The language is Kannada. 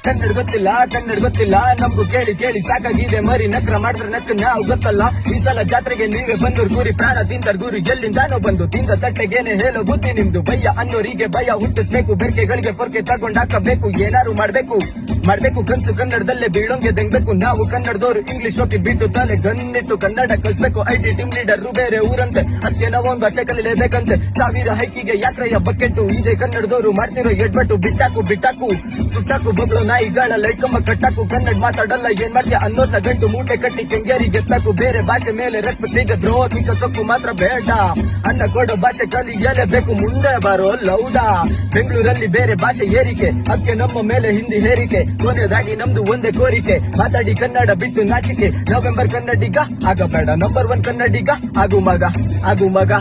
ಕನ್ನಡ ಗೊತ್ತಿಲ್ಲ ನಮ್ಗೂ ಕೇಳಿ ಕೇಳಿ ಸಾಕಾಗಿದೆ ಮರಿ ನಕ್ರ ಮಾಡಿದ್ರೆ ನಕ್ಕ ನಾವು ಗೊತ್ತಲ್ಲ ಈ ಸಲ ಜಾತ್ರೆಗೆ ನೀವೇ ಬಂದೂರ್ ಗುರಿ ಪ್ರಾಣ ತಿಂತರ್ ಗುರಿ ಎಲ್ಲಿಂದಾನೋ ಬಂದು ತಿಂದ ತಟ್ಟೆಗೇನೆ ಹೇಳೋ ಬುದ್ಧಿ ನಿಮ್ದು ಭಯ ಅನ್ನೋರಿಗೆ ಭಯ ಹುಟ್ಟಿಸ್ಬೇಕು ಬೆರ್ಕೆಗಳಿಗೆ ಪೊರ್ಕೆ ತಗೊಂಡ್ ಹಾಕಬೇಕು ಏನಾರು ಮಾಡ್ಬೇಕು ಕನ್ಸು ಕನ್ನಡದಲ್ಲೇ ಬೀಳೋಂಗೆ ದೆಂಗ್ಬೇಕು ನಾವು ಕನ್ನಡದವರು ಇಂಗ್ಲಿಷ್ ಹೋಗಿ ಬಿಟ್ಟು ತಲೆ ಗನ್ನಿಟ್ಟು ಕನ್ನಡ ಕಲ್ಸ್ಬೇಕು ಐಟಿ ಟೀಮ್ ಲೀಡರ್ ಬೇರೆ ಊರಂತೆ ಅದಕ್ಕೆ ನಾವೊಂದು ಭಾಷೆ ಕಲಿಲೇಬೇಕಂತೆ ಸಾವಿರ ಹೈಕಿಗೆ ಯಾತ್ರೆಯ ಬಕೆಟ್ಟು ಇದೇ ಕನ್ನಡದವರು ಮಾಡ್ತಿರೋ ಎಡ್ಬಟ್ಟು ಬಿಟ್ಟಾಕು ಸುಟ್ಟಾಕು ಬಗ್ಳು ನಾಯಿಗಳ ಲೈಟ್ಕಂಬ ಕಟ್ಟಾಕು ಕನ್ನಡ ಮಾತಾಡಲ್ಲ ಏನ್ ಮಾಡ್ತೀಯ ಅನ್ನೋದ್ನ ಗಂಟು ಮೂಟೆ ಕಟ್ಟಿ ಕೆಂಗೇರಿ ಗೆತ್ತಾಕು ಬೇರೆ ಭಾಷೆ ಮೇಲೆ ರೆಸ್ಪೆಕ್ಟ್ ಈಗ ದ್ರೋಹಿಕ ಸೊಕ್ಕು ಮಾತ್ರ ಬೇಡ ಅಣ್ಣ ಕೊಡೋ ಭಾಷೆ ಕಲಿಯಲೇಬೇಕು ಮುಂದೆ ಬರೋ ಲೌಡ ಬೆಂಗಳೂರಲ್ಲಿ ಬೇರೆ ಭಾಷೆ ಏರಿಕೆ ಅದಕ್ಕೆ ನಮ್ಮ ಮೇಲೆ ಹಿಂದಿ ಹೇರಿಕೆ ಕೊನೆಯದಾಗಿ ನಮ್ದು ಒಂದೇ ಕೋರಿಕೆ ಮಾತಾಡಿ ಕನ್ನಡ ಬಿಟ್ಟು ನಾಚಿಕೆ ನವೆಂಬರ್ ಕನ್ನಡಿಗ ಆಗಬೇಡ ನಂಬರ್ 1 ಕನ್ನಡಿಗ ಆಗು ಮಗ